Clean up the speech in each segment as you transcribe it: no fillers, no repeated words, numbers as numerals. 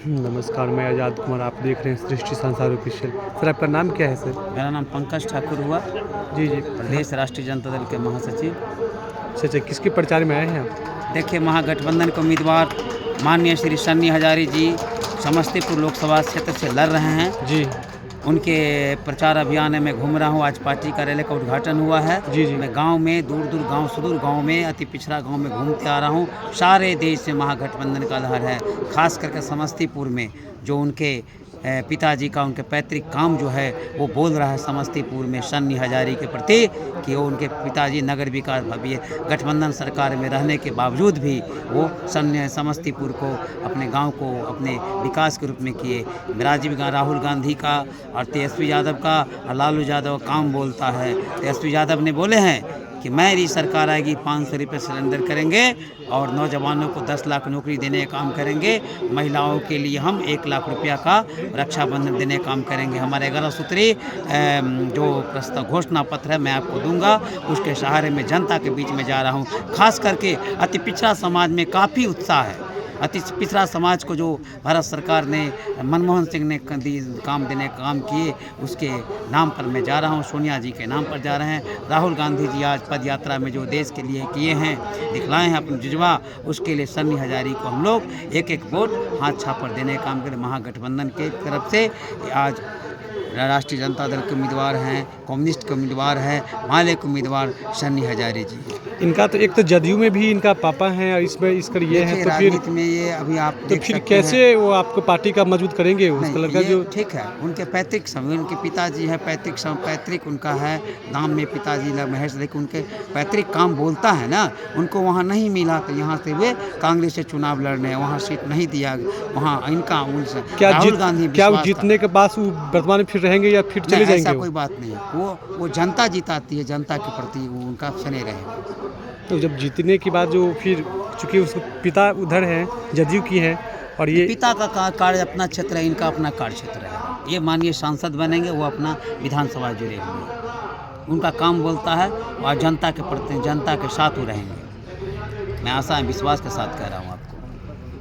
नमस्कार, मैं आज़ाद कुमार। आप देख रहे हैं सृष्टि संसार ऑफिशियल। सर, आपका नाम क्या है सर? मेरा नाम पंकज ठाकुर हुआ, जी, जी। प्रदेश राष्ट्रीय जनता दल के महासचिव। अच्छा, अच्छा, किसके प्रचार में आए हैं आप? देखिए, महागठबंधन के उम्मीदवार माननीय श्री सन्नी हजारी जी समस्तीपुर लोकसभा क्षेत्र से लड़ रहे हैं। जी, उनके प्रचार अभियान में घूम रहा हूँ। आज पार्टी कार्यालय का उद्घाटन हुआ है। जी, जी। मैं गांव में दूर गांव सुदूर गांव में अति पिछड़ा गांव में घूमते आ रहा हूँ। सारे देश में महागठबंधन का लहर है, खास करके समस्तीपुर में जो उनके पिताजी का उनके पैतृक काम जो है वो बोल रहा है समस्तीपुर में सन्नी हजारी के प्रति कि वो उनके पिताजी नगर विकास भव्य गठबंधन सरकार में रहने के बावजूद भी वो समस्तीपुर को अपने गांव को अपने विकास के रूप में किए। राहुल गांधी का और तेजस्वी यादव का और लालू यादव काम बोलता है। तेजस्वी यादव ने बोले हैं कि मेरी सरकार आएगी 500 रुपये सिलेंडर करेंगे और नौजवानों को 10 लाख नौकरी देने का काम करेंगे। महिलाओं के लिए हम 1 लाख रुपया का रक्षाबंधन देने का काम करेंगे। हमारे 11 सूत्री जो प्रस्ताव घोषणा पत्र है मैं आपको दूंगा। उसके सहारे में जनता के बीच में जा रहा हूँ। खास करके अति पिछड़ा समाज में काफ़ी उत्साह है। अति पिछड़ा समाज को जो भारत सरकार ने मनमोहन सिंह ने काम देने का काम किए उसके नाम पर मैं जा रहा हूँ। सोनिया जी के नाम पर जा रहे हैं। राहुल गांधी जी आज पद यात्रा में जो देश के लिए किए हैं, दिखलाए हैं अपने जज्बा, उसके लिए सन्नी हजारी को हम लोग एक एक वोट हाथ छापर देने का काम करें। महागठबंधन के तरफ से आज राष्ट्रीय जनता दल के उम्मीदवार हैं, कम्युनिस्ट के उम्मीदवार हैं, माले के उम्मीदवार सन्नी हजारी जी। इनका तो एक तो जदयू में भी इनका पापा हैं और इसमें इसका ये है, तो फिर राजनीति में ये अभी आप तो देख फिर सकते कैसे हैं। वो आपको पार्टी का मजबूत करेंगे? उसका लड़का ये जो ठीक है, उनके पैतृक समय उनके पिताजी है, पैतृक उनका है नाम में पिताजी महेश, लेकिन उनके पैतृक काम बोलता है ना। उनको वहाँ नहीं मिला तो यहाँ से वे कांग्रेस से चुनाव लड़ने हैं, वहाँ सीट नहीं दिया, वहाँ इनका राहुल गांधी क्या वो जीतने के बाद वो वर्तमान में फिर रहेंगे या फिर चले जाएंगे? ऐसा कोई बात नहीं है। वो जनता जिताती है, जनता के प्रति वो उनका स्नेह रहेगा। तो जब जीतने के बाद जो फिर चूँकि उसके पिता उधर हैं, जदयू की हैं, और ये पिता का कार्य अपना क्षेत्र है, इनका अपना कार्य क्षेत्र है। ये माननीय सांसद बनेंगे, वो अपना विधानसभा जुड़े हुए, उनका काम बोलता है और जनता के प्रति जनता के साथ वो रहेंगे। मैं आशा विश्वास के साथ कह रहा हूँ आपको।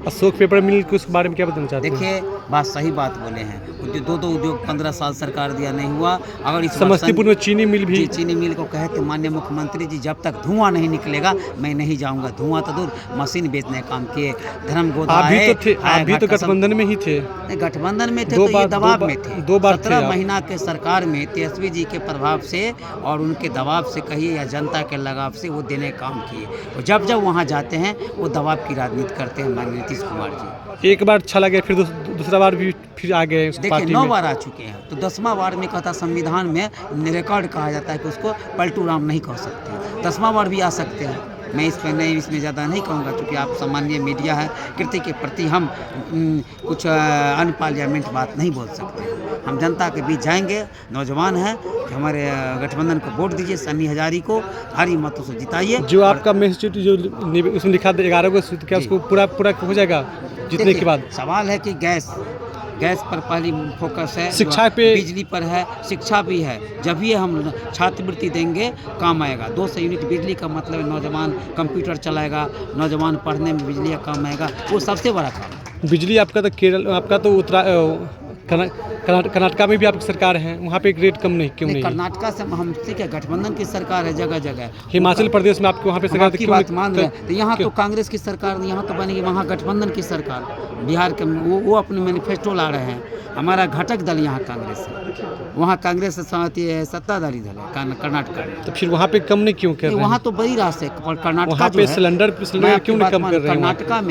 अशोक पेपर मिल के उसके बारे में क्या बताना चाहते हैं? देखिए, बात सही बात बोले हैं। दो उद्योग 15 साल सरकार दिया नहीं हुआ। अगर इस समस्तीपुर में चीनी मिल भी, चीनी मिल को कहे तो माननीय मुख्यमंत्री जी जब तक धुआं नहीं निकलेगा मैं नहीं जाऊंगा। धुआं तो दूर, मशीन बेचने का काम किए। धर्म गोदा आप भी तो गठबंधन में ही थे। गठबंधन में थे तो ये दबाव में थे। 2 बार 17 महीना के सरकार में तेजस्वी जी के प्रभाव से और उनके दबाव से कहिए या जनता के लगाव से वो देने काम किए। और जब वहाँ जाते हैं वो दबाव की राजनीति करते हैं माननीय नीतीश कुमार जी। एक बार अच्छा लगे, फिर दूसरा बार भी फिर आ गए। देखिए 9 बार आ चुके हैं, तो 10वां बार में कहता संविधान में रिकॉर्ड कहा जाता है कि उसको पलटू राम नहीं कह सकते। 10वां बार भी आ सकते हैं। मैं इसमें ज़्यादा नहीं कहूँगा क्योंकि आप सामान्य मीडिया है, कृति के प्रति हम कुछ अनपार्लियामेंट बात नहीं बोल सकते। हम जनता के बीच जाएंगे। नौजवान हैं कि हमारे गठबंधन को वोट दीजिए, सन्नी हजारी को भारी मतों से जिताइए। जो आपका मैसेज जो उसमें लिखा था 11 को, क्या उसको पूरा हो जाएगा जीतने के बाद? सवाल है कि गैस पर पहली फोकस है, शिक्षा पे, बिजली पर है, शिक्षा भी है। जब भी हम छात्रवृत्ति देंगे काम आएगा। 200 यूनिट बिजली का मतलब नौजवान कंप्यूटर चलाएगा, नौजवान पढ़ने में बिजली का काम आएगा, वो सबसे बड़ा काम है। बिजली आपका तो केरल, आपका तो कर्नाटका में भी आपकी सरकार है, वहाँ पे रेट कम नहीं, क्यों नहीं? कर्नाटका से हम ठीक है, गठबंधन की सरकार है जगह जगह। हिमाचल प्रदेश में आपके वहाँ पे सरकार की बात मान रहे हैं तो यहाँ तो कांग्रेस की सरकार, यहाँ तो बनेगी वहाँ गठबंधन की सरकार। बिहार के वो अपने मैनिफेस्टो ला रहे हैं। हमारा घटक दल यहाँ कांग्रेस है, वहाँ कांग्रेस सत्ताधारी दल है कर्नाटका में। तो फिर वहाँ पे कम नहीं क्यों कर रहे हैं? वहाँ तो बड़ी राशि है। कर्नाटका पे सिलेंडर क्यों नहीं कम कर रहे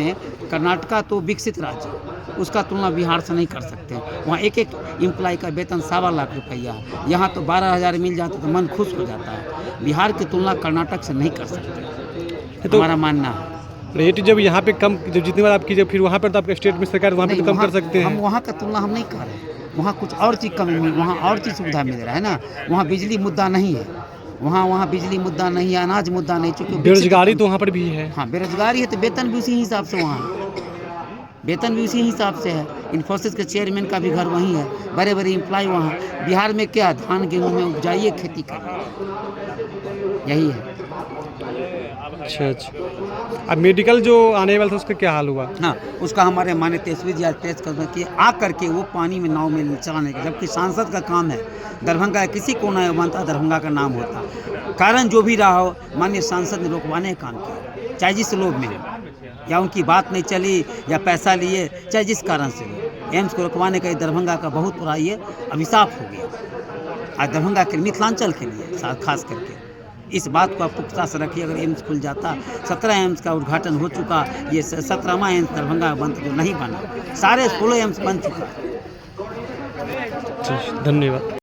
हैं? कर्नाटका तो विकसित राज्य है, उसका तुलना बिहार से नहीं कर सकते। वहाँ एक एम्प्लॉय का वेतन 1.25 लाख रुपया है। यहाँ तो 12,000 मिल जाता तो मन खुश हो जाता है। बिहार की तुलना कर्नाटक से नहीं कर सकते, तो हमारा मानना है। रेट जब यहाँ पे कम, जब जितनी बार आप कीजिए फिर वहाँ पर तो आपका स्टेट में सरकार वहाँ पे तो कम कर सकते हैं। हम वहाँ का तुलना हम नहीं कर रहे। वहाँ कुछ और चीज़ कमी मिल, वहाँ और चीज़ सुविधा मिल रहा है ना। वहाँ बिजली मुद्दा नहीं है, वहाँ बिजली मुद्दा नहीं है, अनाज मुद्दा नहीं, चूँकि बेरोजगारी तो वहाँ पर भी है। हाँ, बेरोजगारी है तो वेतन भी उसी हिसाब से वहाँ है। वेतन भी उसी हिसाब से है। इन्फोसिस के चेयरमैन का भी घर वहीं है, बड़े बड़े एम्प्लॉय वहाँ। बिहार में क्या, धान गेहूँ में उपजाइए, खेती करिए, यही है। अच्छा अच्छा। अब मेडिकल जो आने वाला था उसका क्या हाल हुआ? हाँ, उसका हमारे माननीय तेजस्वी जी आज प्रेस कॉन्फ्रेंस किए आ करके वो पानी में नाव में चलाने का, जबकि सांसद का काम है दरभंगा का किसी कोना में बनता दरभंगा का नाम होता। कारण जो भी रहा हो, माननीय सांसद ने रोकवाने का काम किया, चाहे जिस लोभ में हो, या उनकी बात नहीं चली या पैसा लिए, चाहे जिस कारण से हो। एम्स को रुकवाने का ये दरभंगा का बहुत बड़ा ये अभिशाप हो गया आज दरभंगा के मिथिलांचल के लिए खास करके। इस बात को आप पुख्ता से रखिए, अगर एम्स खुल जाता, 17 एम्स का उद्घाटन हो चुका, ये 17वां एम्स दरभंगा बंद तो नहीं बना, सारे 16 एम्स बन चुका। अच्छा, धन्यवाद।